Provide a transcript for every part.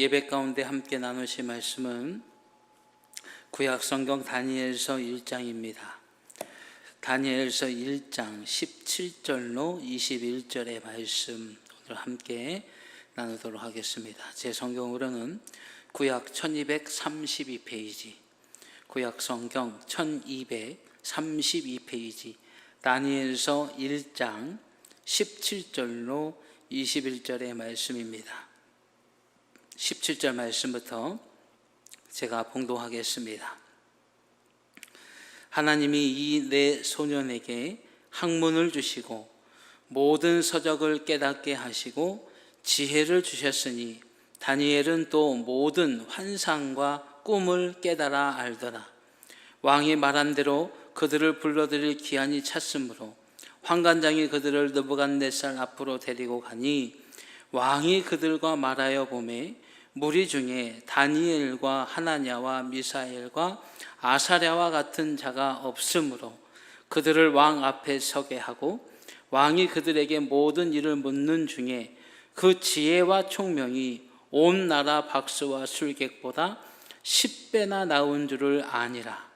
예배 가운데 함께 나누실 말씀은 구약 성경 다니엘서 1장입니다. 다니엘서 1장 17절로 21절의 말씀 오늘 함께 나누도록 하겠습니다. 제 성경으로는 구약 1232페이지, 구약 성경 1232페이지, 다니엘서 1장 17절로 21절의 말씀입니다. 17절 말씀부터 제가 봉독하겠습니다. 하나님이 이 네 소년에게 학문을 주시고 모든 서적을 깨닫게 하시고 지혜를 주셨으니 다니엘은 또 모든 환상과 꿈을 깨달아 알더라. 왕이 말한 대로 그들을 불러들일 기한이 찼으므로 환관장이 그들을 느부갓네살 앞으로 데리고 가니 왕이 그들과 말하여 보매 무리 중에 다니엘과 하나냐와 미사엘과 아사랴와 같은 자가 없으므로 그들을 왕 앞에 서게 하고 왕이 그들에게 모든 일을 묻는 중에 그 지혜와 총명이 온 나라 박수와 술객보다 10배나 나온 줄을 아니라.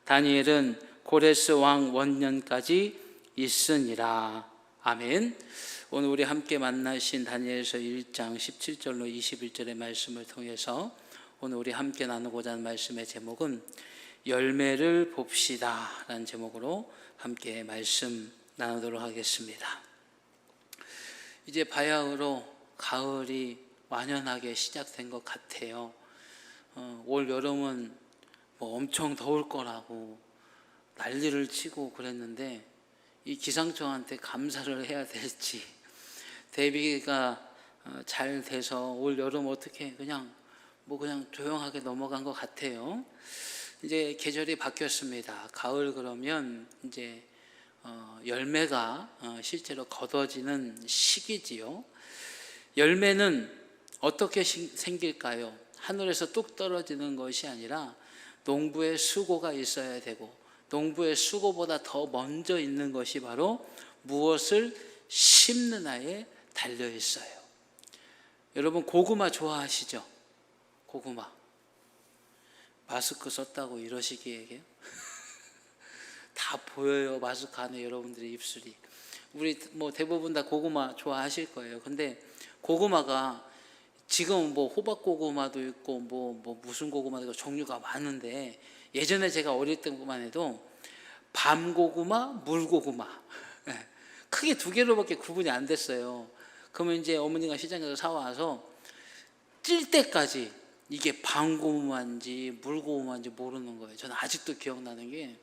다니엘은 고레스 왕 원년까지 있으니라. 아멘. 오늘 우리 함께 만나신 다니엘서 1장 17절로 21절의 말씀을 통해서 오늘 우리 함께 나누고자 하는 말씀의 제목은 열매를 봅시다 라는 제목으로 함께 말씀 나누도록 하겠습니다. 이제 바야흐로 가을이 완연하게 시작된 것 같아요. 올 여름은 뭐 엄청 더울 거라고 난리를 치고 그랬는데 이 기상청한테 감사를 해야 될지, 대비가 잘 돼서 올 여름 어떻게 그냥 조용하게 넘어간 것 같아요. 이제 계절이 바뀌었습니다. 가을 그러면 이제 열매가 실제로 거둬지는 시기지요. 열매는 어떻게 생길까요? 하늘에서 뚝 떨어지는 것이 아니라 농부의 수고가 있어야 되고, 농부의 수고보다 더 먼저 있는 것이 바로 무엇을 심느냐에 달려 있어요. 여러분 고구마 좋아하시죠? 고구마. 마스크 썼다고 이러시기에 다 보여요. 마스크 안에 여러분들의 입술이. 우리 뭐 대부분 다 고구마 좋아하실 거예요. 근데 고구마가 지금 뭐 호박 고구마도 있고 뭐 무슨 고구마도 있고 종류가 많은데, 예전에 제가 어릴 때만 해도 밤 고구마, 물 고구마 크게 두 개로밖에 구분이 안 됐어요. 그러면 이제 어머니가 시장에서 사와서 찔 때까지 이게 밤 고구마인지 물 고구마인지 모르는 거예요. 저는 아직도 기억나는 게,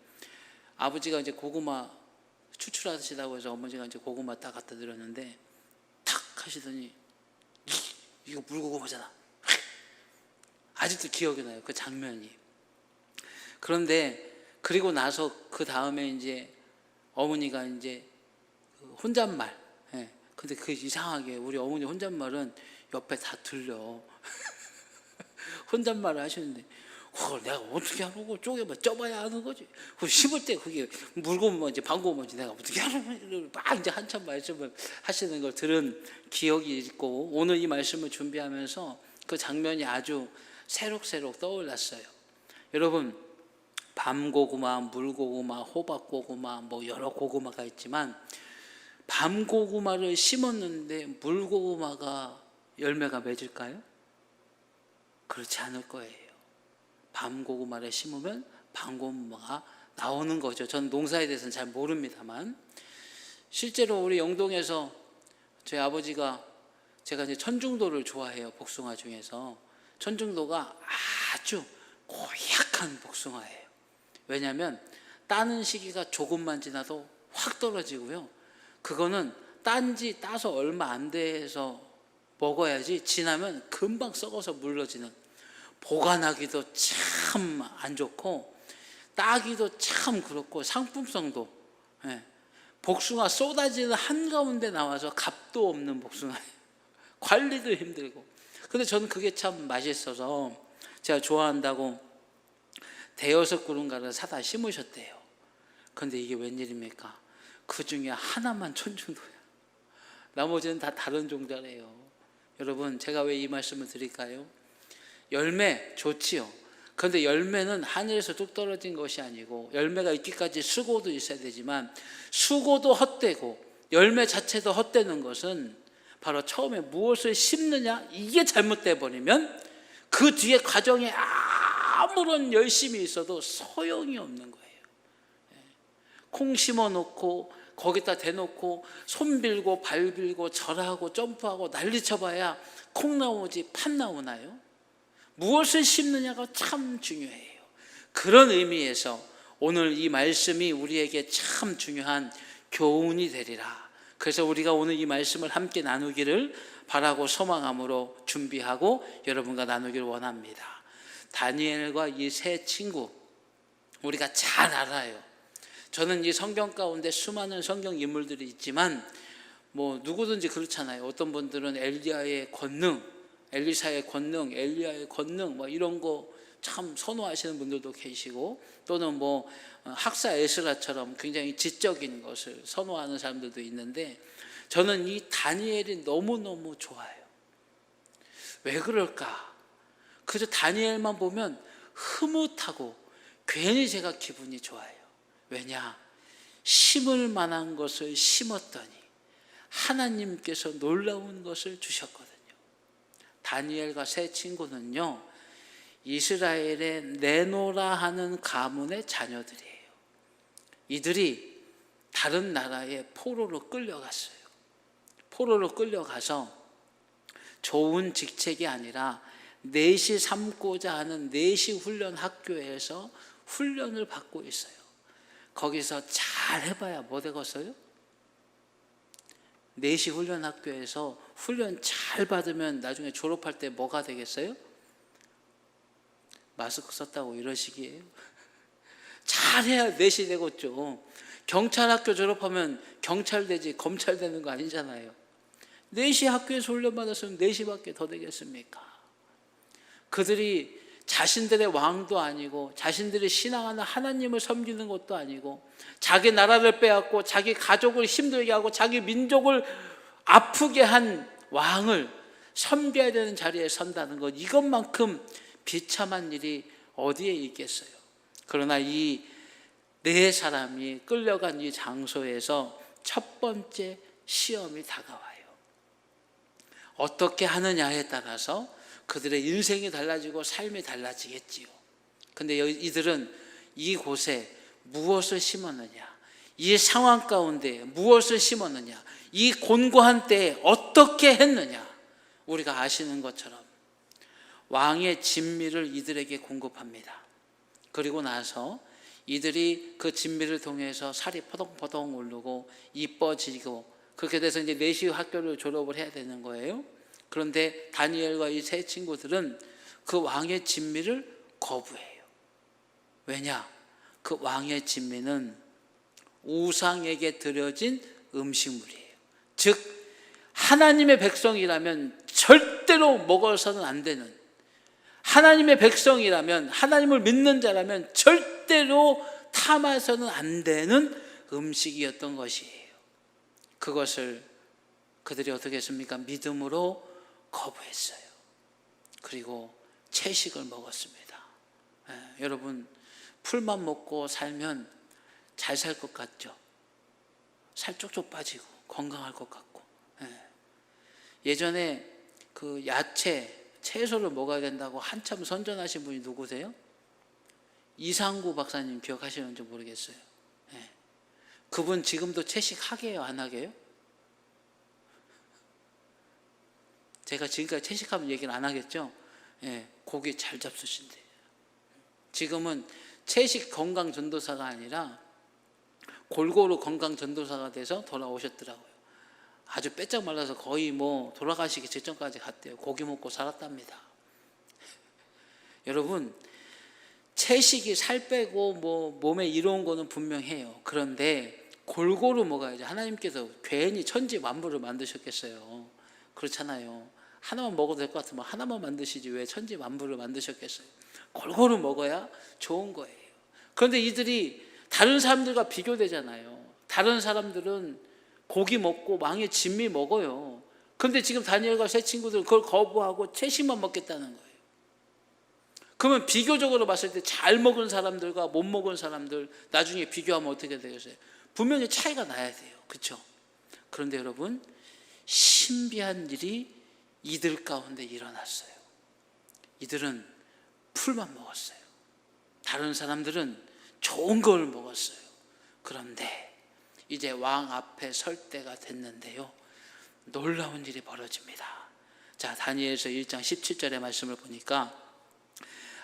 아버지가 이제 고구마 추출하시다고 해서 어머니가 이제 고구마 딱 갖다 드렸는데 탁 하시더니 이거 물 고구마잖아. 아직도 기억이 나요, 그 장면이. 그런데 그리고 나서 그 다음에 이제 어머니가 이제 혼잣말, 근데 그 이상하게 우리 어머니 혼잣말은 옆에 다 들려. 혼잣말을 하시는데 그걸 내가 어떻게 하라고 쪼개봐 쪄봐야 하는 거지. 그 심을 때 그게 물고문지 방고문지 내가 어떻게 하라고 막 이제 한참 말씀을 하시는 걸 들은 기억이 있고, 오늘 이 말씀을 준비하면서 그 장면이 아주 새록새록 떠올랐어요. 여러분, 밤고구마, 물고구마, 호박고구마 뭐 여러 고구마가 있지만 밤고구마를 심었는데 물고구마가 열매가 맺을까요? 그렇지 않을 거예요. 밤고구마를 심으면 밤고구마가 나오는 거죠. 저는 농사에 대해서는 잘 모릅니다만, 실제로 우리 영동에서 저희 아버지가, 제가 이제 천중도를 좋아해요. 복숭아 중에서 천중도가 아주 고약한 복숭아예요. 왜냐하면 따는 시기가 조금만 지나도 확 떨어지고요. 그거는 따서 얼마 안 돼서 먹어야지 지나면 금방 썩어서 물러지는, 보관하기도 참 안 좋고 따기도 참 그렇고 상품성도, 복숭아 쏟아지는 한가운데 나와서 값도 없는 복숭아예요. 관리도 힘들고. 근데 저는 그게 참 맛있어서 제가 좋아한다고 대여섯 그루인가를 사다 심으셨대요. 근데 이게 웬일입니까? 그 중에 하나만 천중도야. 나머지는 다 다른 종자래요. 여러분, 제가 왜 이 말씀을 드릴까요? 열매 좋지요. 그런데 열매는 하늘에서 뚝 떨어진 것이 아니고 열매가 있기까지 수고도 있어야 되지만 수고도 헛되고 열매 자체도 헛되는 것은 바로 처음에 무엇을 심느냐 이게 잘못돼 버리면 그 뒤에 과정에 아무런 열심이 있어도 소용이 없는 거예요. 콩 심어놓고 거기다 대놓고 손 빌고 발 빌고 절하고 점프하고 난리쳐봐야 콩 나오지 팥 나오나요? 무엇을 심느냐가 참 중요해요. 그런 의미에서 오늘 이 말씀이 우리에게 참 중요한 교훈이 되리라. 그래서 우리가 오늘 이 말씀을 함께 나누기를 바라고 소망함으로 준비하고 여러분과 나누기를 원합니다. 다니엘과 이 세 친구 우리가 잘 알아요. 저는 이 성경 가운데 수많은 성경 인물들이 있지만 뭐 누구든지 그렇잖아요. 어떤 분들은 엘리야의 권능, 엘리사의 권능, 엘리야의 권능 뭐 이런 거 참 선호하시는 분들도 계시고 또는 뭐 학사 에스라처럼 굉장히 지적인 것을 선호하는 사람들도 있는데 저는 이 다니엘이 너무너무 좋아요. 왜 그럴까? 그저 다니엘만 보면 흐뭇하고 괜히 제가 기분이 좋아요. 왜냐? 심을 만한 것을 심었더니 하나님께서 놀라운 것을 주셨거든요. 다니엘과 세 친구는요, 이스라엘의 네노라 하는 가문의 자녀들이에요. 이들이 다른 나라에 포로로 끌려갔어요. 포로로 끌려가서 좋은 직책이 아니라 내시 삼고자 하는 내시 훈련 학교에서 훈련을 받고 있어요. 거기서 잘 해봐야 뭐 되겠어요? 내시 훈련 학교에서 훈련 잘 받으면 나중에 졸업할 때 뭐가 되겠어요? 마스크 썼다고 이러시기에요. 잘해야 내시 되겠죠. 경찰 학교 졸업하면 경찰 되지 검찰 되는 거 아니잖아요. 내시 학교에서 훈련 받았으면 내시밖에 더 되겠습니까? 그들이 자신들의 왕도 아니고 자신들이 신앙하는 하나님을 섬기는 것도 아니고 자기 나라를 빼앗고 자기 가족을 힘들게 하고 자기 민족을 아프게 한 왕을 섬겨야 되는 자리에 선다는 것, 이것만큼 비참한 일이 어디에 있겠어요? 그러나 이 네 사람이 끌려간 이 장소에서 첫 번째 시험이 다가와요. 어떻게 하느냐에 따라서 그들의 인생이 달라지고 삶이 달라지겠지요. 근데 이들은 이곳에 무엇을 심었느냐, 이 상황 가운데 무엇을 심었느냐, 이 곤고한 때에 어떻게 했느냐, 우리가 아시는 것처럼 왕의 진미를 이들에게 공급합니다. 그리고 나서 이들이 그 진미를 통해서 살이 포동포동 오르고 이뻐지고 그렇게 돼서 이제 내시 학교를 졸업을 해야 되는 거예요. 그런데 다니엘과 이 세 친구들은 그 왕의 진미를 거부해요. 왜냐? 그 왕의 진미는 우상에게 드려진 음식물이에요. 즉 하나님의 백성이라면 절대로 먹어서는 안 되는, 하나님의 백성이라면, 하나님을 믿는 자라면 절대로 탐해서는 안 되는 음식이었던 것이에요. 그것을 그들이 어떻게 했습니까? 믿음으로 거부했어요. 그리고 채식을 먹었습니다. 여러분, 풀만 먹고 살면 잘 살 것 같죠? 살 쪽쪽 빠지고 건강할 것 같고. 예전에 그 야채, 채소를 먹어야 된다고 한참 선전하신 분이 누구세요? 이상구 박사님 기억하시는지 모르겠어요. 그분 지금도 채식 하게요, 안 하게요? 제가 지금까지 채식하면 얘기를 안 하겠죠? 고기 잘 잡수신대요. 지금은 채식 건강 전도사가 아니라 골고루 건강 전도사가 돼서 돌아오셨더라고요. 아주 빼짝 말라서 거의 뭐 돌아가시기 직전까지 갔대요. 고기 먹고 살았답니다. 여러분, 채식이 살 빼고 뭐 몸에 이로운 거는 분명해요. 그런데 골고루 먹어야죠. 하나님께서 괜히 천지 만물을 만드셨겠어요? 그렇잖아요. 하나만 먹어도 될 것 같으면 하나만 만드시지 왜 천지 만물을 만드셨겠어요? 골고루 먹어야 좋은 거예요. 그런데 이들이 다른 사람들과 비교되잖아요. 다른 사람들은 고기 먹고 왕의 진미 먹어요. 그런데 지금 다니엘과 세 친구들은 그걸 거부하고 채식만 먹겠다는 거예요. 그러면 비교적으로 봤을 때 잘 먹은 사람들과 못 먹은 사람들 나중에 비교하면 어떻게 되겠어요? 분명히 차이가 나야 돼요. 그렇죠? 그런데 여러분, 신비한 일이 이들 가운데 일어났어요. 이들은 풀만 먹었어요. 다른 사람들은 좋은 걸 먹었어요. 그런데 이제 왕 앞에 설 때가 됐는데요, 놀라운 일이 벌어집니다. 자, 다니엘서 1장 17절의 말씀을 보니까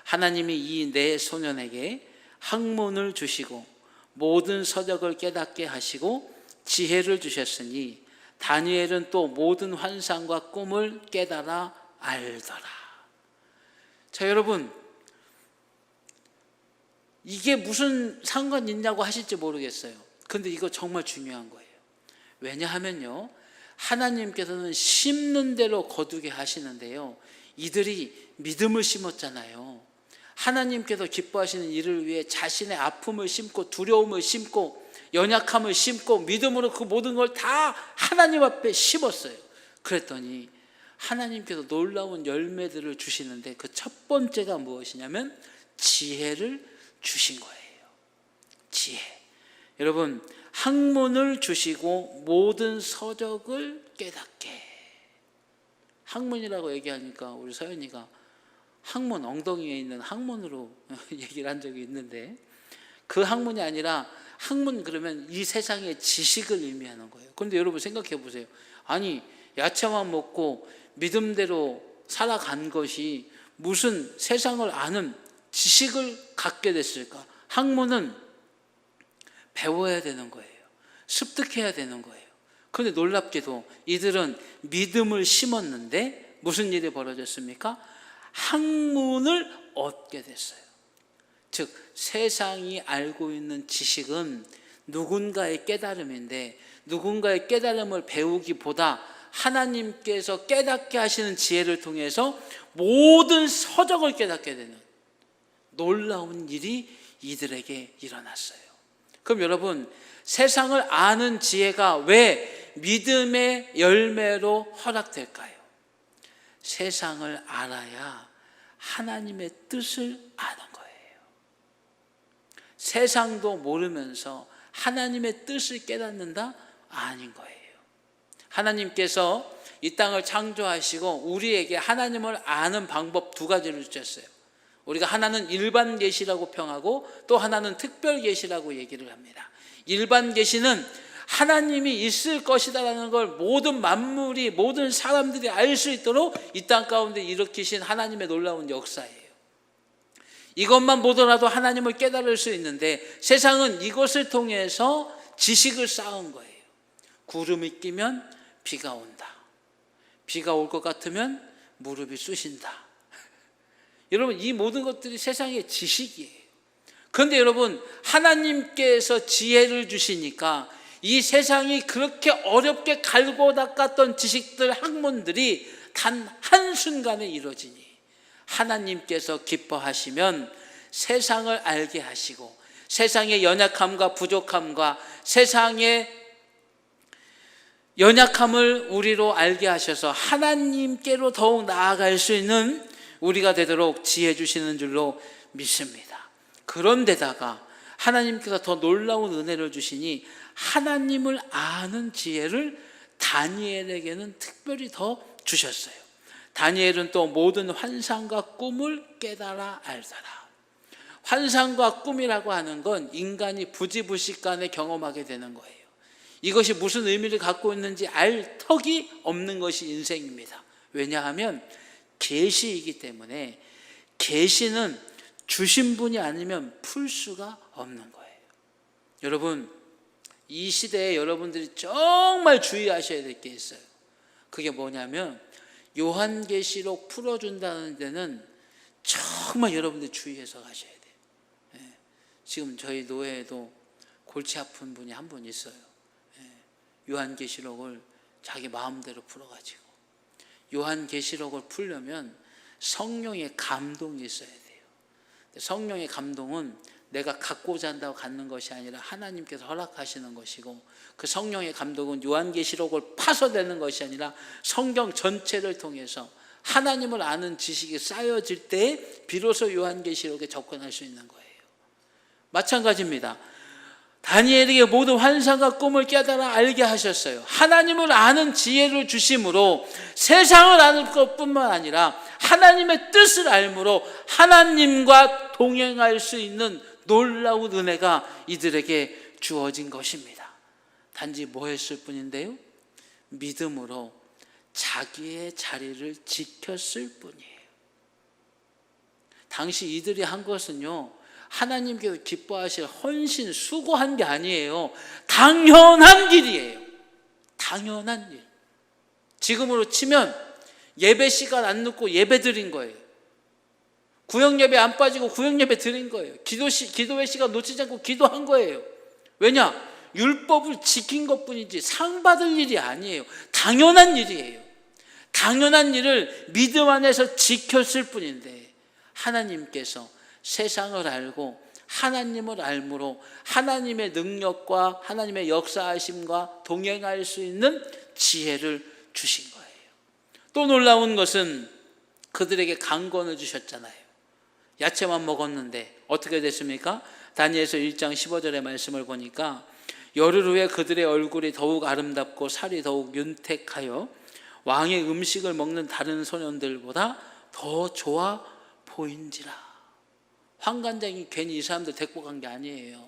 하나님이 이 네 소년에게 학문을 주시고 모든 서적을 깨닫게 하시고 지혜를 주셨으니 다니엘은 또 모든 환상과 꿈을 깨달아 알더라. 자, 여러분, 이게 무슨 상관이 있냐고 하실지 모르겠어요. 근데 이거 정말 중요한 거예요. 왜냐하면요, 하나님께서는 심는 대로 거두게 하시는데요, 이들이 믿음을 심었잖아요. 하나님께서 기뻐하시는 일을 위해 자신의 아픔을 심고 두려움을 심고 연약함을 심고 믿음으로 그 모든 걸 다 하나님 앞에 심었어요. 그랬더니 하나님께서 놀라운 열매들을 주시는데 그 첫 번째가 무엇이냐면 지혜를 주신 거예요. 지혜. 여러분, 학문을 주시고 모든 서적을 깨닫게. 학문이라고 얘기하니까 우리 서연이가 학문, 엉덩이에 있는 학문으로 얘기를 한 적이 있는데, 그 학문이 아니라 학문 그러면 이 세상의 지식을 의미하는 거예요. 그런데 여러분 생각해 보세요. 아니, 야채만 먹고 믿음대로 살아간 것이 무슨 세상을 아는 지식을 갖게 됐을까? 학문은 배워야 되는 거예요. 습득해야 되는 거예요. 그런데 놀랍게도 이들은 믿음을 심었는데 무슨 일이 벌어졌습니까? 학문을 얻게 됐어요. 즉, 세상이 알고 있는 지식은 누군가의 깨달음인데 누군가의 깨달음을 배우기보다 하나님께서 깨닫게 하시는 지혜를 통해서 모든 서적을 깨닫게 되는 놀라운 일이 이들에게 일어났어요. 그럼 여러분, 세상을 아는 지혜가 왜 믿음의 열매로 허락될까요? 세상을 알아야 하나님의 뜻을 아는 거예요. 세상도 모르면서 하나님의 뜻을 깨닫는다? 아닌 거예요. 하나님께서 이 땅을 창조하시고 우리에게 하나님을 아는 방법 두 가지를 주셨어요. 우리가 하나는 일반 계시라고 평하고 또 하나는 특별 계시라고 얘기를 합니다. 일반 계시는 하나님이 있을 것이다라는 걸 모든 만물이, 모든 사람들이 알 수 있도록 이 땅 가운데 일으키신 하나님의 놀라운 역사예요. 이것만 보더라도 하나님을 깨달을 수 있는데 세상은 이것을 통해서 지식을 쌓은 거예요. 구름이 끼면 비가 온다. 비가 올 것 같으면 무릎이 쑤신다. 여러분, 이 모든 것들이 세상의 지식이에요. 그런데 여러분, 하나님께서 지혜를 주시니까 이 세상이 그렇게 어렵게 갈고 닦았던 지식들, 학문들이 단 한순간에 이루어지니 하나님께서 기뻐하시면 세상을 알게 하시고 세상의 연약함과 부족함과 세상의 연약함을 우리로 알게 하셔서 하나님께로 더욱 나아갈 수 있는 우리가 되도록 지혜 주시는 줄로 믿습니다. 그런데다가 하나님께서 더 놀라운 은혜를 주시니 하나님을 아는 지혜를 다니엘에게는 특별히 더 주셨어요. 다니엘은 또 모든 환상과 꿈을 깨달아 알더라. 환상과 꿈이라고 하는 건 인간이 부지불식간에 경험하게 되는 거예요. 이것이 무슨 의미를 갖고 있는지 알 턱이 없는 것이 인생입니다. 왜냐하면 계시이기 때문에 계시는 주신 분이 아니면 풀 수가 없는 거예요. 여러분, 이 시대에 여러분들이 정말 주의하셔야 될 게 있어요. 그게 뭐냐면 요한계시록 풀어준다는 데는 정말 여러분들이 주의해서 가셔야 돼요. 지금 저희 노회에도 골치 아픈 분이 한 분 있어요. 요한계시록을 자기 마음대로 풀어가지고, 요한계시록을 풀려면 성령의 감동이 있어야 돼요. 성령의 감동은 내가 갖고자 한다고 갖는 것이 아니라 하나님께서 허락하시는 것이고, 그 성령의 감동은 요한계시록을 파서되는 것이 아니라 성경 전체를 통해서 하나님을 아는 지식이 쌓여질 때 비로소 요한계시록에 접근할 수 있는 거예요. 마찬가지입니다. 다니엘에게 모든 환상과 꿈을 깨달아 알게 하셨어요. 하나님을 아는 지혜를 주심으로 세상을 아는 것뿐만 아니라 하나님의 뜻을 알므로 하나님과 동행할 수 있는 놀라운 은혜가 이들에게 주어진 것입니다. 단지 뭐 했을 뿐인데요? 믿음으로 자기의 자리를 지켰을 뿐이에요. 당시 이들이 한 것은요, 하나님께서 기뻐하실 헌신, 수고한 게 아니에요. 당연한 길이에요. 당연한 일. 지금으로 치면 예배 시간 안 늦고 예배 드린 거예요. 구역 예배 안 빠지고 구역 예배 드린 거예요. 기도회 시간 놓치지 않고 기도한 거예요. 왜냐? 율법을 지킨 것뿐이지 상 받을 일이 아니에요. 당연한 일이에요. 당연한 일을 믿음 안에서 지켰을 뿐인데 하나님께서 세상을 알고 하나님을 알므로 하나님의 능력과 하나님의 역사하심과 동행할 수 있는 지혜를 주신 거예요. 또 놀라운 것은 그들에게 강권을 주셨잖아요. 야채만 먹었는데 어떻게 됐습니까? 다니엘서 1장 15절의 말씀을 보니까 열흘 후에 그들의 얼굴이 더욱 아름답고 살이 더욱 윤택하여 왕의 음식을 먹는 다른 소년들보다 더 좋아 보인지라. 환관장이 괜히 이 사람들 데리고 간 게 아니에요.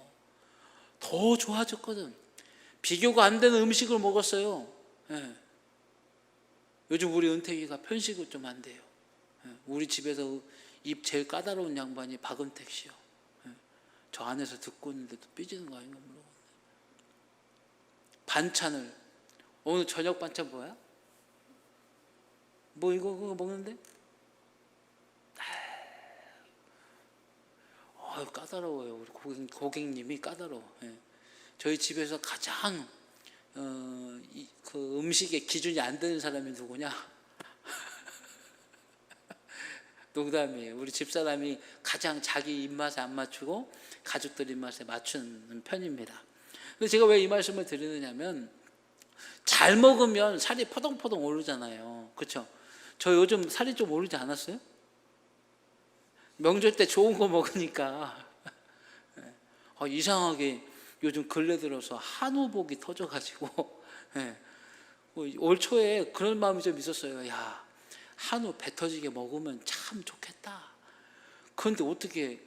더 좋아졌거든. 비교가 안 되는 음식을 먹었어요. 예. 요즘 우리 은택이가 편식을 좀 안 돼요. 예. 우리 집에서 입 제일 까다로운 양반이 박은택 씨요. 예. 저 안에서 듣고 있는데 또 삐지는 거 아닌가 모르겠네. 반찬을 오늘 저녁 반찬 뭐야? 뭐 이거 그거 먹는데? 까다로워요. 우리 고객님이 까다로워. 예. 저희 집에서 가장 그 음식의 기준이 안 되는 사람이 누구냐? 농담이에요. 우리 집사람이 가장 자기 입맛에 안 맞추고 가족들 입맛에 맞추는 편입니다. 근데 제가 왜 이 말씀을 드리느냐면 잘 먹으면 살이 포동포동 오르잖아요. 그렇죠? 저 요즘 살이 좀 오르지 않았어요? 명절 때 좋은 거 먹으니까 이상하게 요즘 근래 들어서 한우복이 터져가지고 올 초에 그런 마음이 좀 있었어요. 야, 한우 배 터지게 먹으면 참 좋겠다. 그런데 어떻게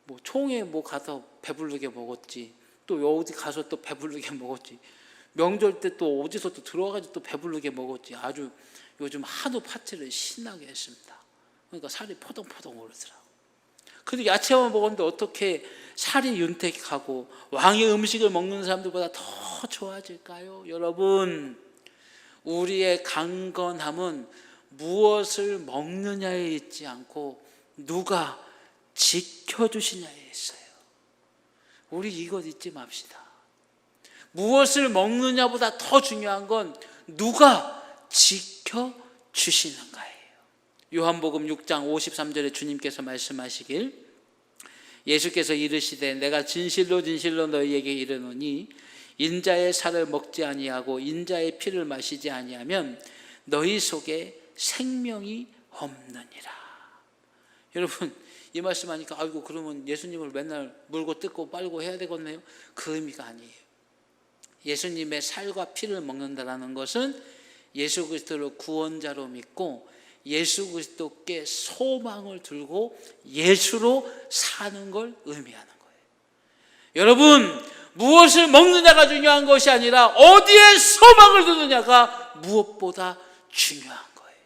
뭐 총회 뭐 가서 배부르게 먹었지, 또 어디 가서 또 배부르게 먹었지, 명절 때 또 어디서 또 들어와가지고 또 배부르게 먹었지. 아주 요즘 한우 파티를 신나게 했습니다. 그러니까 살이 포동포동 오르더라고요. 근데 야채만 먹었는데 어떻게 살이 윤택하고 왕의 음식을 먹는 사람들보다 더 좋아질까요? 여러분, 우리의 강건함은 무엇을 먹느냐에 있지 않고 누가 지켜주시냐에 있어요. 우리 이것 잊지 맙시다. 무엇을 먹느냐보다 더 중요한 건 누가 지켜주시는가예요. 요한복음 6장 53절에 주님께서 말씀하시길, 예수께서 이르시되 내가 진실로 진실로 너희에게 이르노니 인자의 살을 먹지 아니하고 인자의 피를 마시지 아니하면 너희 속에 생명이 없느니라. 여러분, 이 말씀하니까 아이고 그러면 예수님을 맨날 물고 뜯고 빨고 해야 되겠네요. 그 의미가 아니에요. 예수님의 살과 피를 먹는다라는 것은 예수 그리스도를 구원자로 믿고 예수 그리스도께 소망을 들고 예수로 사는 걸 의미하는 거예요. 여러분, 무엇을 먹느냐가 중요한 것이 아니라 어디에 소망을 두느냐가 무엇보다 중요한 거예요.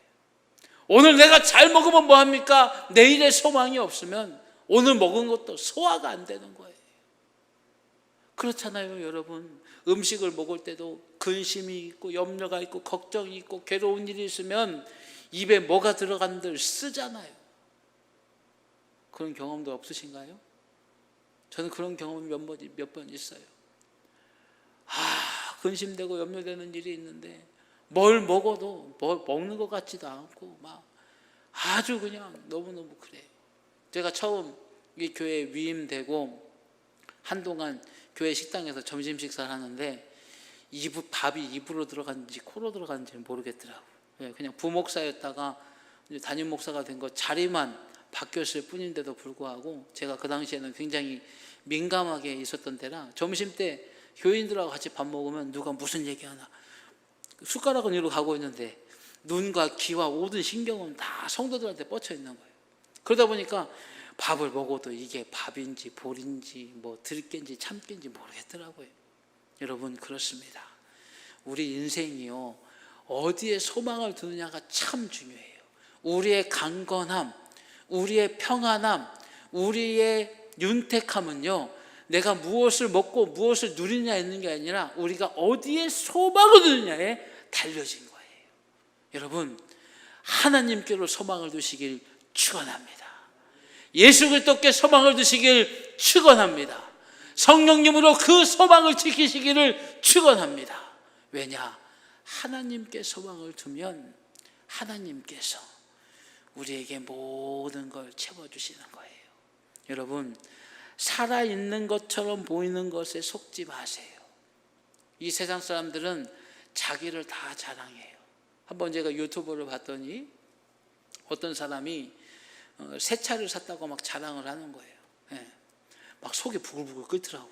오늘 내가 잘 먹으면 뭐합니까? 내일의 소망이 없으면 오늘 먹은 것도 소화가 안 되는 거예요. 그렇잖아요, 여러분. 음식을 먹을 때도 근심이 있고 염려가 있고 걱정이 있고 괴로운 일이 있으면 입에 뭐가 들어간들 쓰잖아요. 그런 경험도 없으신가요? 저는 그런 경험이 몇 번 있어요. 근심되고 염려되는 일이 있는데 뭘 먹어도 뭘 먹는 것 같지도 않고 막 아주 그냥 너무너무 그래요. 제가 처음 이 교회에 위임되고 한동안 교회 식당에서 점심 식사를 하는데 밥이 입으로 들어갔는지 코로 들어갔는지 모르겠더라고요. 그냥 부목사였다가 이제 담임 목사가 된 거 자리만 바뀌었을 뿐인데도 불구하고 제가 그 당시에는 굉장히 민감하게 있었던 때라 점심 때 교인들하고 같이 밥 먹으면 누가 무슨 얘기하나 숟가락은 이리로 가고 있는데 눈과 귀와 모든 신경은 다 성도들한테 뻗쳐 있는 거예요. 그러다 보니까 밥을 먹어도 이게 밥인지 볼인지 뭐 들깨인지 참깨인지 모르겠더라고요. 여러분 그렇습니다. 우리 인생이요 어디에 소망을 두느냐가 참 중요해요. 우리의 강건함, 우리의 평안함, 우리의 윤택함은요 내가 무엇을 먹고 무엇을 누리느냐에 있는 게 아니라 우리가 어디에 소망을 두느냐에 달려진 거예요. 여러분 하나님께로 소망을 두시길 축원합니다. 예수 그리스도께 소망을 두시길 축원합니다. 성령님으로 그 소망을 지키시기를 축원합니다. 왜냐? 하나님께 소망을 두면 하나님께서 우리에게 모든 걸 채워주시는 거예요. 여러분 살아있는 것처럼 보이는 것에 속지 마세요. 이 세상 사람들은 자기를 다 자랑해요. 한번 제가 유튜브를 봤더니 어떤 사람이 새 차를 샀다고 막 자랑을 하는 거예요. 네. 막 속이 부글부글 끓더라고.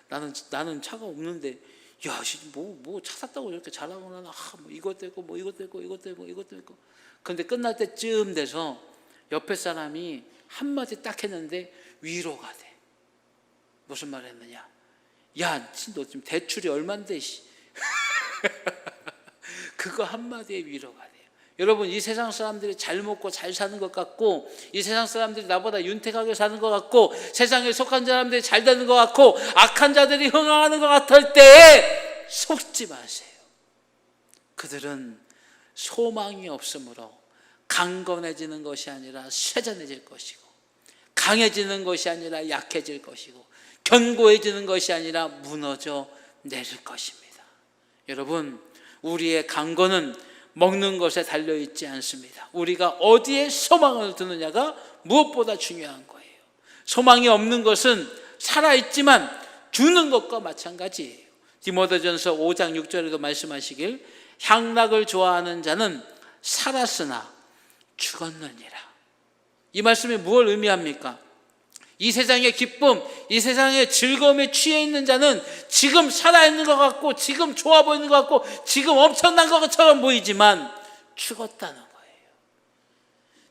나는 차가 없는데 야, 뭐 차 샀다고 이렇게 자랑을 하나? 뭐 이것도 있고 뭐 이것도 있고 이것도 있고 이것도 있고. 그런데 끝날 때쯤 돼서 옆에 사람이 한마디 딱 했는데 위로가 돼. 무슨 말 했느냐? 야, 너 지금 대출이 얼만데? 그거 한마디에 위로가 돼요. 여러분 이 세상 사람들이 잘 먹고 잘 사는 것 같고 이 세상 사람들이 나보다 윤택하게 사는 것 같고 세상에 속한 사람들이 잘 되는 것 같고 악한 자들이 흥황하는 것 같을 때에 속지 마세요. 그들은 소망이 없으므로 강건해지는 것이 아니라 쇠잔해질 것이고 강해지는 것이 아니라 약해질 것이고 견고해지는 것이 아니라 무너져 내릴 것입니다. 여러분 우리의 강건은 먹는 것에 달려있지 않습니다. 우리가 어디에 소망을 두느냐가 무엇보다 중요한 거예요. 소망이 없는 것은 살아있지만 죽는 것과 마찬가지예요. 디모데전서 5장 6절에도 말씀하시길 향락을 좋아하는 자는 살았으나 죽었느니라. 이 말씀이 무엇을 의미합니까? 이 세상의 기쁨, 이 세상의 즐거움에 취해 있는 자는 지금 살아있는 것 같고 지금 좋아 보이는 것 같고 지금 엄청난 것처럼 보이지만 죽었다는 거예요.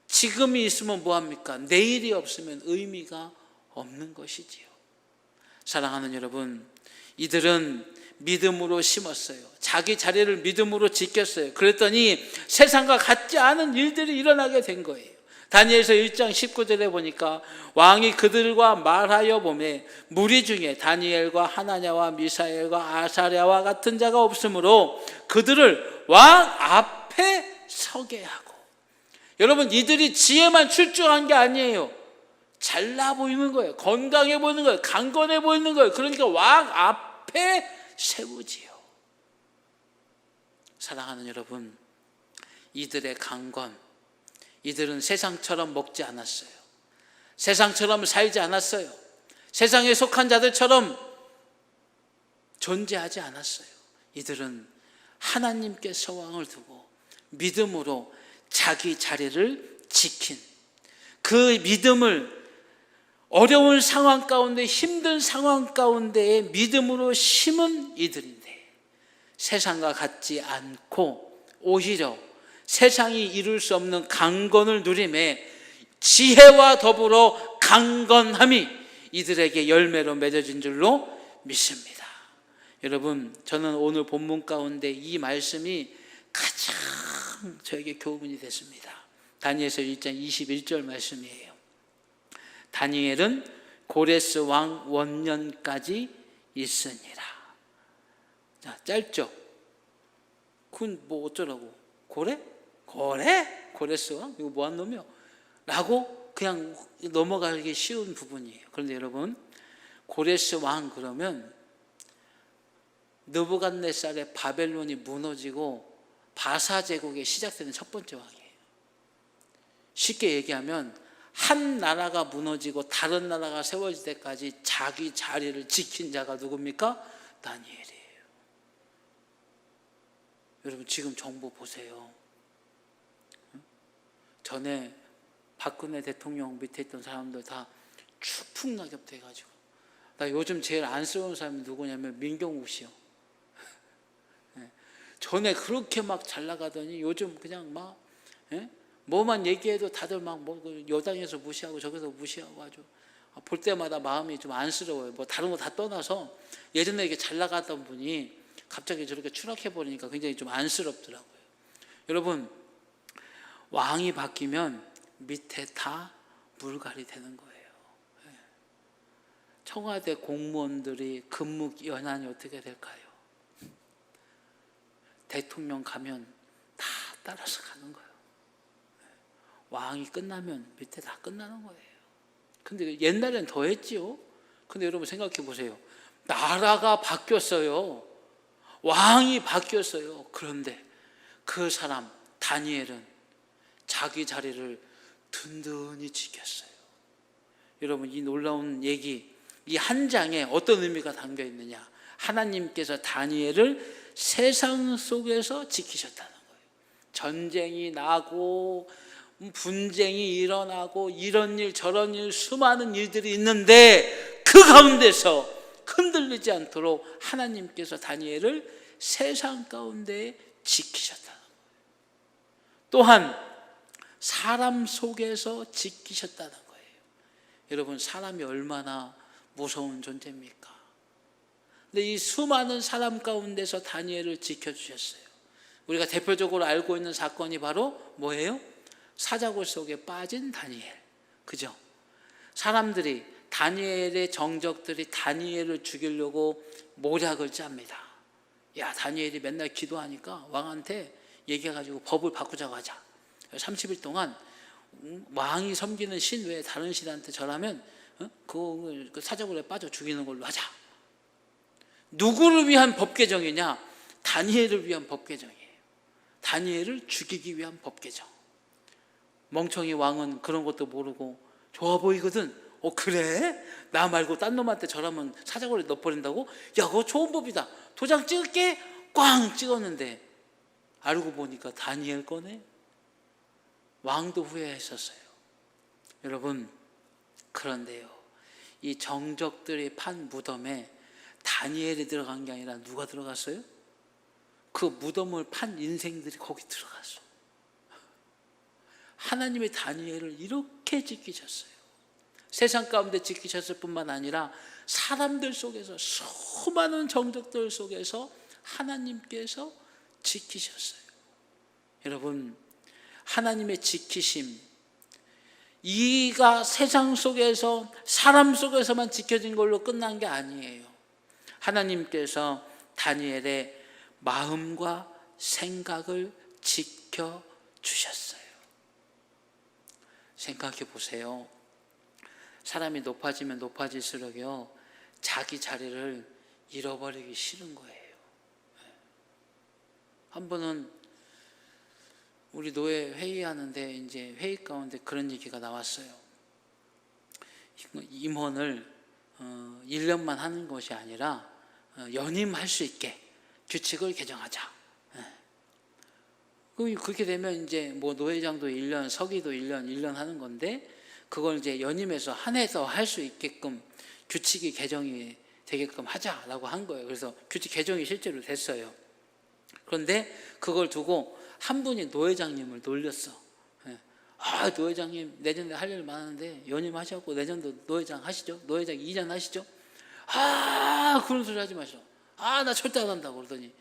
지금이 있으면 뭐합니까? 내일이 없으면 의미가 없는 것이지요. 사랑하는 여러분, 이들은 믿음으로 심었어요. 자기 자리를 믿음으로 지켰어요. 그랬더니 세상과 같지 않은 일들이 일어나게 된 거예요. 다니엘서 1장 19절에 보니까 왕이 그들과 말하여 보매 무리 중에 다니엘과 하나냐와 미사엘과 아사랴와 같은 자가 없으므로 그들을 왕 앞에 서게 하고. 여러분 이들이 지혜만 출중한 게 아니에요. 잘나 보이는 거예요. 건강해 보이는 거예요. 강건해 보이는 거예요. 그러니까 왕 앞에 세우지요. 사랑하는 여러분, 이들의 강건, 이들은 세상처럼 먹지 않았어요. 세상처럼 살지 않았어요. 세상에 속한 자들처럼 존재하지 않았어요. 이들은 하나님께 소망을 두고 믿음으로 자기 자리를 지킨 그 믿음을 어려운 상황 가운데 힘든 상황 가운데에 믿음으로 심은 이들인데 세상과 같지 않고 오히려 세상이 이룰 수 없는 강건을 누림에 지혜와 더불어 강건함이 이들에게 열매로 맺어진 줄로 믿습니다. 여러분 저는 오늘 본문 가운데 이 말씀이 가장 저에게 교훈이 됐습니다. 다니엘서 1장 21절 말씀이에요. 다니엘은 고레스 왕 원년까지 있으니라. 자, 짧죠? 그건 뭐 어쩌라고? 고레스 왕? 이거 뭐한 놈이요? 라고 그냥 넘어가기 쉬운 부분이에요. 그런데 여러분 고레스 왕 그러면 느부갓네살의 바벨론이 무너지고 바사 제국이 시작되는 첫 번째 왕이에요. 쉽게 얘기하면 한 나라가 무너지고 다른 나라가 세워질 때까지 자기 자리를 지킨 자가 누굽니까? 다니엘이에요. 여러분 지금 정부 보세요. 전에 박근혜 대통령 밑에 있던 사람들 다 추풍낙엽 돼가지고, 나 요즘 제일 안쓰러운 사람이 누구냐면 민경욱 씨요. 전에 그렇게 막 잘 나가더니 요즘 그냥 막 뭐만 얘기해도 다들 막 뭐 여당에서 무시하고 저기서 무시하고 아주 볼 때마다 마음이 좀 안쓰러워요. 뭐 다른 거 다 떠나서 예전에 이렇게 잘 나갔던 분이 갑자기 저렇게 추락해 버리니까 굉장히 좀 안쓰럽더라고요. 여러분, 왕이 바뀌면 밑에 다 물갈이 되는 거예요. 청와대 공무원들이 근무 연한이 어떻게 될까요? 대통령 가면 다 따라서 가는 거예요. 왕이 끝나면 밑에 다 끝나는 거예요. 근데 옛날엔 더 했지요. 근데 여러분 생각해 보세요. 나라가 바뀌었어요. 왕이 바뀌었어요. 그런데 그 사람 다니엘은 자기 자리를 든든히 지켰어요. 여러분, 이 놀라운 얘기, 이 한 장에 어떤 의미가 담겨 있느냐? 하나님께서 다니엘을 세상 속에서 지키셨다는 거예요. 전쟁이 나고 분쟁이 일어나고 이런 일 저런 일 수많은 일들이 있는데 그 가운데서 흔들리지 않도록 하나님께서 다니엘을 세상 가운데 지키셨다는 거예요. 또한 사람 속에서 지키셨다는 거예요. 여러분, 사람이 얼마나 무서운 존재입니까? 근데 이 수많은 사람 가운데서 다니엘을 지켜주셨어요. 우리가 대표적으로 알고 있는 사건이 바로 뭐예요? 사자굴 속에 빠진 다니엘. 그죠? 사람들이, 다니엘의 정적들이 다니엘을 죽이려고 모략을 짭니다. 야, 다니엘이 맨날 기도하니까 왕한테 얘기해가지고 법을 바꾸자고 하자. 30일 동안 왕이 섬기는 신 외에 다른 신한테 절하면 그 사자굴에 빠져 죽이는 걸로 하자. 누구를 위한 법 개정이냐? 다니엘을 위한 법 개정이에요. 다니엘을 죽이기 위한 법 개정. 멍청이 왕은 그런 것도 모르고 좋아 보이거든. 그래? 나 말고 딴 놈한테 절하면 사자굴에 넣어버린다고? 야, 그거 좋은 법이다. 도장 찍을게. 꽝 찍었는데 알고 보니까 다니엘 거네. 왕도 후회했었어요. 여러분, 그런데요, 이 정적들이 판 무덤에 다니엘이 들어간 게 아니라 누가 들어갔어요? 그 무덤을 판 인생들이 거기 들어갔어. 하나님의 다니엘을 이렇게 지키셨어요. 세상 가운데 지키셨을 뿐만 아니라 사람들 속에서, 수많은 정적들 속에서 하나님께서 지키셨어요. 여러분, 하나님의 지키심, 이가 세상 속에서, 사람 속에서만 지켜진 걸로 끝난 게 아니에요. 하나님께서 다니엘의 마음과 생각을 지켜주셨어요. 생각해 보세요. 사람이 높아지면 높아질수록요, 자기 자리를 잃어버리기 싫은 거예요. 한 번은 우리 노예 회의하는데 이제 회의 가운데 그런 얘기가 나왔어요. 임원을 1년만 하는 것이 아니라 연임할 수 있게 규칙을 개정하자. 그렇게 되면 이제 뭐 노회장도 1년, 서기도 1년 하는 건데, 그걸 이제 연임해서 한 해 더 할 수 있게끔 규칙이 개정이 되게끔 하자라고 한 거예요. 그래서 규칙 개정이 실제로 됐어요. 그런데 그걸 두고 한 분이 노회장님을 놀렸어. 노회장님 내년에 할 일 많은데 연임하셨고 내년도 노회장 하시죠? 노회장 2년 하시죠? 그런 소리 하지 마시오. 나 절대 안 한다고. 그러더니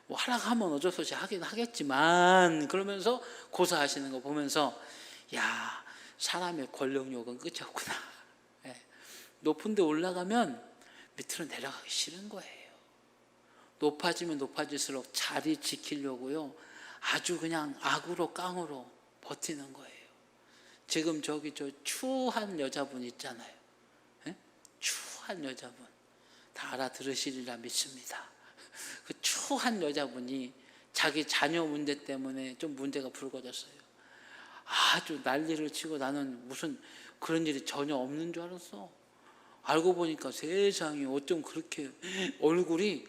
뭐 하라고 하면 어쩔 수 없이 하긴 하겠지만, 그러면서 고사하시는 거 보면서, 야, 사람의 권력욕은 끝이 없구나. 높은 데 올라가면 밑으로 내려가기 싫은 거예요. 높아지면 높아질수록 자리 지키려고요, 아주 그냥 악으로 깡으로 버티는 거예요. 지금 저기 저 추한 여자분 있잖아요. 추한 여자분 다 알아들으시리라 믿습니다. 그 추한 여자분이 자기 자녀 문제 때문에 좀 문제가 불거졌어요. 아주 난리를 치고, 나는 무슨 그런 일이 전혀 없는 줄 알았어. 알고 보니까 세상에 어쩜 그렇게 얼굴이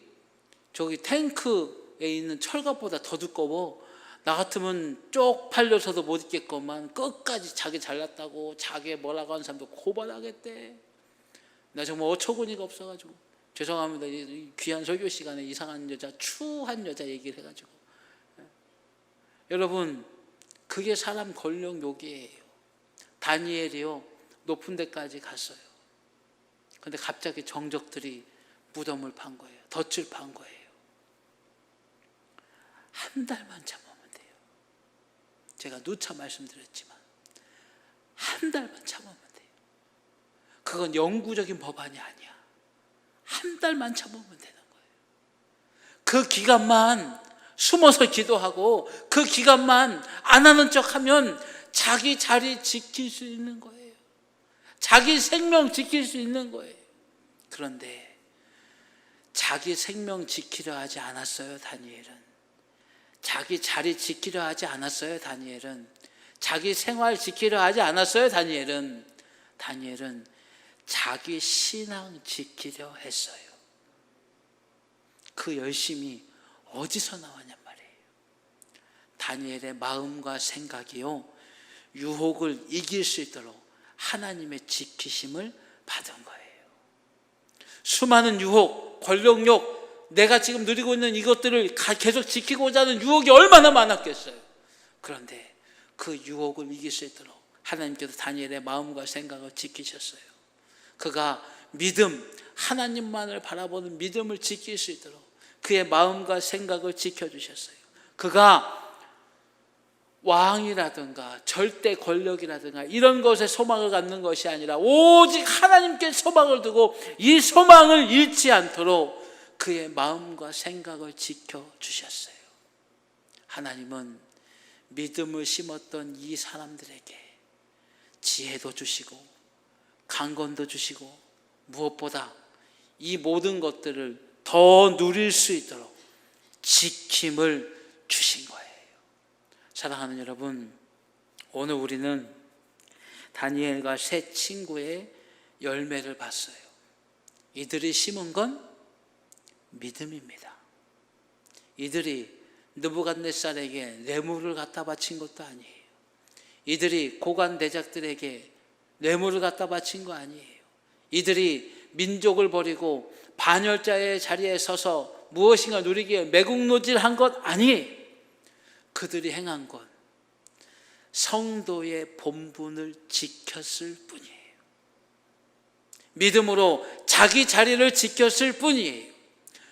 저기 탱크에 있는 철갑보다 더 두꺼워. 나 같으면 쪽팔려서도 못 있겠건만 끝까지 자기 잘났다고 자기 뭐라고 하는 사람도 고발하겠대. 나 정말 어처구니가 없어가지고 죄송합니다. 이 귀한 설교 시간에 이상한 여자, 추한 여자 얘기를 해가지고. 여러분, 그게 사람 권력 욕이에요. 다니엘이요, 높은 데까지 갔어요. 근데 갑자기 정적들이 무덤을 판 거예요. 덫을 판 거예요. 한 달만 참으면 돼요. 제가 누차 말씀드렸지만 한 달만 참으면 돼요. 그건 영구적인 법안이 아니야. 한 달만 참으면 되는 거예요. 그 기간만 숨어서 기도하고 그 기간만 안 하는 척하면 자기 자리 지킬 수 있는 거예요. 자기 생명 지킬 수 있는 거예요. 그런데 자기 생명 지키려 하지 않았어요, 다니엘은. 자기 자리 지키려 하지 않았어요, 다니엘은. 자기 생활 지키려 하지 않았어요, 다니엘은. 다니엘은 자기 신앙 지키려 했어요. 그 열심이 어디서 나왔냔 말이에요. 다니엘의 마음과 생각이요, 유혹을 이길 수 있도록 하나님의 지키심을 받은 거예요. 수많은 유혹, 권력욕, 내가 지금 누리고 있는 이것들을 계속 지키고자 하는 유혹이 얼마나 많았겠어요. 그런데 그 유혹을 이길 수 있도록 하나님께서 다니엘의 마음과 생각을 지키셨어요. 그가 믿음, 하나님만을 바라보는 믿음을 지킬 수 있도록 그의 마음과 생각을 지켜주셨어요. 그가 왕이라든가 절대 권력이라든가 이런 것에 소망을 갖는 것이 아니라 오직 하나님께 소망을 두고 이 소망을 잃지 않도록 그의 마음과 생각을 지켜주셨어요. 하나님은 믿음을 심었던 이 사람들에게 지혜도 주시고 강건도 주시고 무엇보다 이 모든 것들을 더 누릴 수 있도록 지킴을 주신 거예요. 사랑하는 여러분, 오늘 우리는 다니엘과 세 친구의 열매를 봤어요. 이들이 심은 건 믿음입니다. 이들이 느부갓네살에게 뇌물을 갖다 바친 것도 아니에요. 이들이 고관 대작들에게 뇌물을 갖다 바친 거 아니에요. 이들이 민족을 버리고 반열자의 자리에 서서 무엇인가 누리기에 매국노질한 것 아니에요. 그들이 행한 것, 성도의 본분을 지켰을 뿐이에요. 믿음으로 자기 자리를 지켰을 뿐이에요.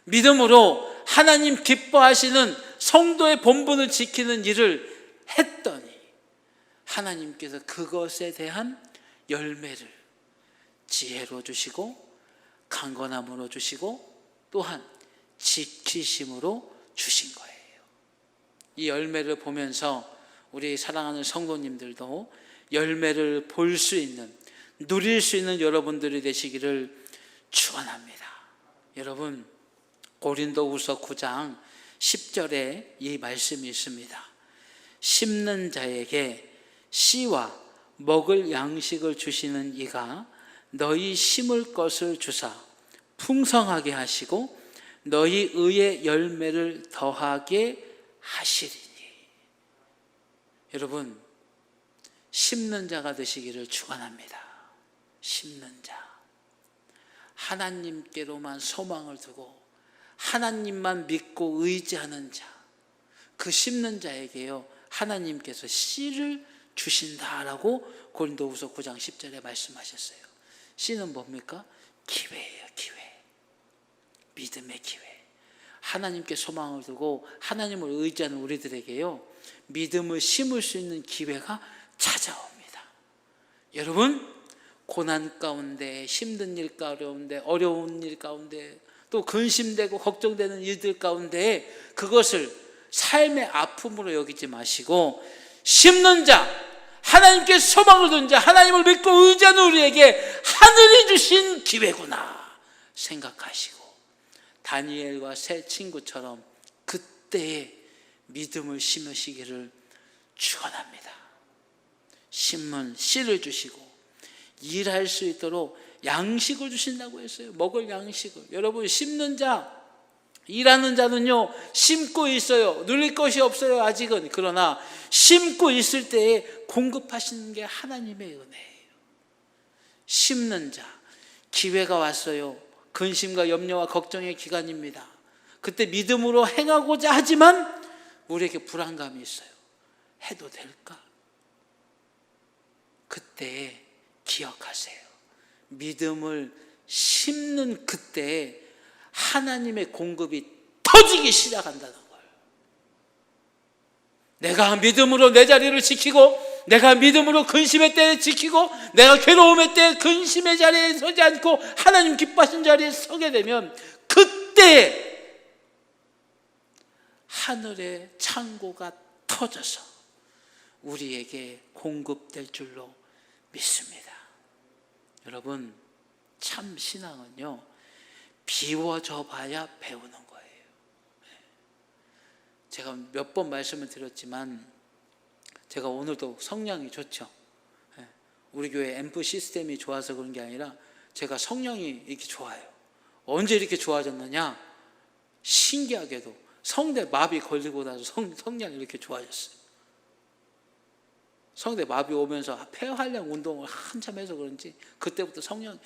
믿음으로 하나님 기뻐하시는 성도의 본분을 지키는 일을 했더니 하나님께서 그것에 대한 열매를 지혜로 주시고 강건함으로 주시고 또한 지키심으로 주신 거예요. 이 열매를 보면서 우리 사랑하는 성도님들도 열매를 볼 수 있는, 누릴 수 있는 여러분들이 되시기를 축원합니다. 여러분, 고린도후서 9장 10절에 이 말씀이 있습니다. 심는 자에게 씨와 먹을 양식을 주시는 이가 너희 심을 것을 주사 풍성하게 하시고 너희 의의 열매를 더하게 하시리니. 여러분, 심는 자가 되시기를 축원합니다. 심는 자, 하나님께로만 소망을 두고 하나님만 믿고 의지하는 자, 그 심는 자에게요 하나님께서 씨를 주신다라고 고린도후서 9장 10절에 말씀하셨어요. 씨는 뭡니까? 기회예요. 기회. 믿음의 기회. 하나님께 소망을 두고 하나님을 의지하는 우리들에게요 믿음을 심을 수 있는 기회가 찾아옵니다. 여러분, 고난 가운데, 힘든 일 가운데, 어려운 일 가운데, 또 근심되고 걱정되는 일들 가운데 그것을 삶의 아픔으로 여기지 마시고 심는 자, 하나님께 소망을 둔 자, 하나님을 믿고 의지하는 우리에게 하늘이 주신 기회구나 생각하시고 다니엘과 세 친구처럼 그때의 믿음을 심으시기를 축원합니다. 심은 씨를 주시고 일할 수 있도록 양식을 주신다고 했어요. 먹을 양식을. 여러분, 심는 자, 일하는 자는요 심고 있어요. 누릴 것이 없어요 아직은. 그러나 심고 있을 때에 공급하시는 게 하나님의 은혜예요. 심는 자, 기회가 왔어요. 근심과 염려와 걱정의 기간입니다. 그때 믿음으로 행하고자 하지만 우리에게 불안감이 있어요. 해도 될까? 그때 기억하세요. 믿음을 심는 그때 하나님의 공급이 터지기 시작한다는 거예요. 내가 믿음으로 내 자리를 지키고, 내가 믿음으로 근심의 때에 지키고, 내가 괴로움의 때에 근심의 자리에 서지 않고 하나님 기뻐하신 자리에 서게 되면 그때 하늘의 창고가 터져서 우리에게 공급될 줄로 믿습니다. 여러분, 참 신앙은요 비워져 봐야 배우는 거예요. 제가 몇 번 말씀을 드렸지만 제가 오늘도 성령이 좋죠. 우리 교회 앰프 시스템이 좋아서 그런 게 아니라 제가 성령이 이렇게 좋아요. 언제 이렇게 좋아졌느냐? 신기하게도 성대 마비 걸리고 나서 성령이 이렇게 좋아졌어요. 성대 마비 오면서 폐활량 운동을 한참 해서 그런지 그때부터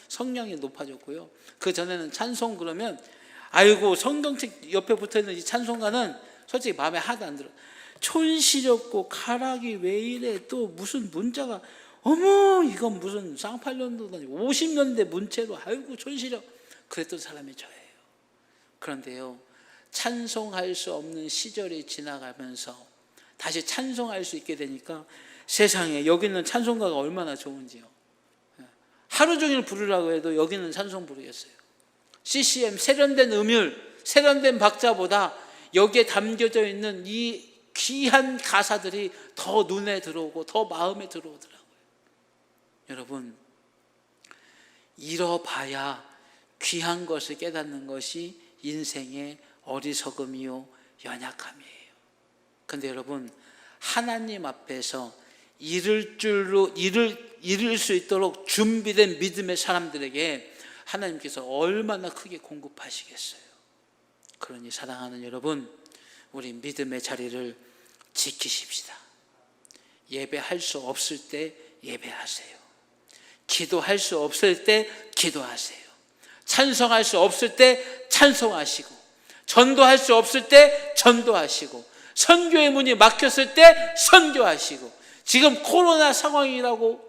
성령이 높아졌고요. 그 전에는 찬송 그러면 아이고 성경책 옆에 붙어있는 이 찬송가는 솔직히 마음에 하나도 안 들어. 촌시렵고 가락이 왜 이래, 또 무슨 문자가 어머 이건 무슨 쌍팔년도도 아니고 50년대 문체로 아이고 촌시렵 그랬던 사람이 저예요. 그런데요 찬송할 수 없는 시절이 지나가면서 다시 찬송할 수 있게 되니까 세상에 여기는 찬송가가 얼마나 좋은지요. 하루 종일 부르라고 해도 여기는 찬송 부르겠어요. CCM 세련된 음율, 세련된 박자보다 여기에 담겨져 있는 이 귀한 가사들이 더 눈에 들어오고 더 마음에 들어오더라고요. 여러분, 잃어봐야 귀한 것을 깨닫는 것이 인생의 어리석음이요 연약함이에요. 그런데 여러분, 하나님 앞에서 잃을 수 있도록 준비된 믿음의 사람들에게 하나님께서 얼마나 크게 공급하시겠어요. 그러니 사랑하는 여러분, 우리 믿음의 자리를 지키십시다. 예배할 수 없을 때 예배하세요. 기도할 수 없을 때 기도하세요. 찬송할 수 없을 때 찬송하시고, 전도할 수 없을 때 전도하시고, 선교의 문이 막혔을 때 선교하시고, 지금 코로나 상황이라고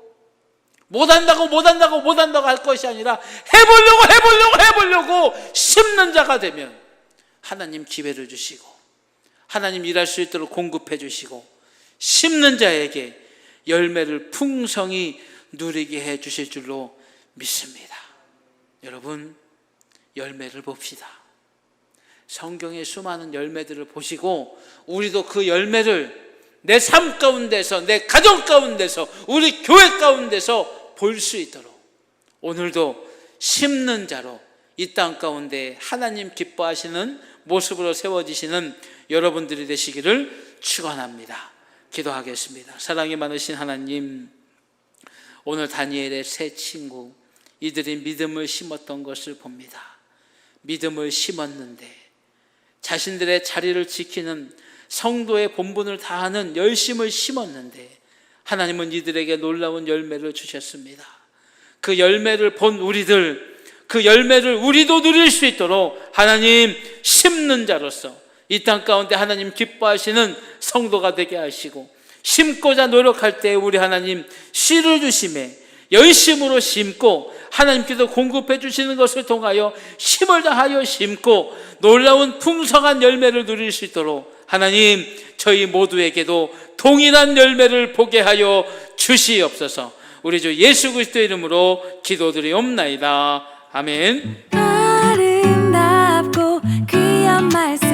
못한다고 할 것이 아니라 해보려고 심는 자가 되면 하나님 기회를 주시고 하나님 일할 수 있도록 공급해 주시고 심는 자에게 열매를 풍성히 누리게 해 주실 줄로 믿습니다. 여러분, 열매를 봅시다. 성경의 수많은 열매들을 보시고 우리도 그 열매를 내 삶 가운데서, 내 가정 가운데서, 우리 교회 가운데서 볼 수 있도록 오늘도 심는 자로 이 땅 가운데 하나님 기뻐하시는 모습으로 세워지시는 여러분들이 되시기를 축원합니다. 기도하겠습니다. 사랑이 많으신 하나님, 오늘 다니엘의 세 친구, 이들이 믿음을 심었던 것을 봅니다. 믿음을 심었는데 자신들의 자리를 지키는 성도의 본분을 다하는 열심을 심었는데 하나님은 이들에게 놀라운 열매를 주셨습니다. 그 열매를 본 우리들, 그 열매를 우리도 누릴 수 있도록 하나님 심는 자로서 이 땅 가운데 하나님 기뻐하시는 성도가 되게 하시고, 심고자 노력할 때 우리 하나님 씨를 주심에 열심으로 심고 하나님께서 공급해 주시는 것을 통하여 힘을 다하여 심고 놀라운 풍성한 열매를 누릴 수 있도록 하나님 저희 모두에게도 동일한 열매를 보게 하여 주시옵소서. 우리 주 예수 그리스도의 이름으로 기도드리옵나이다. 아멘. 아름답고 귀한 말씀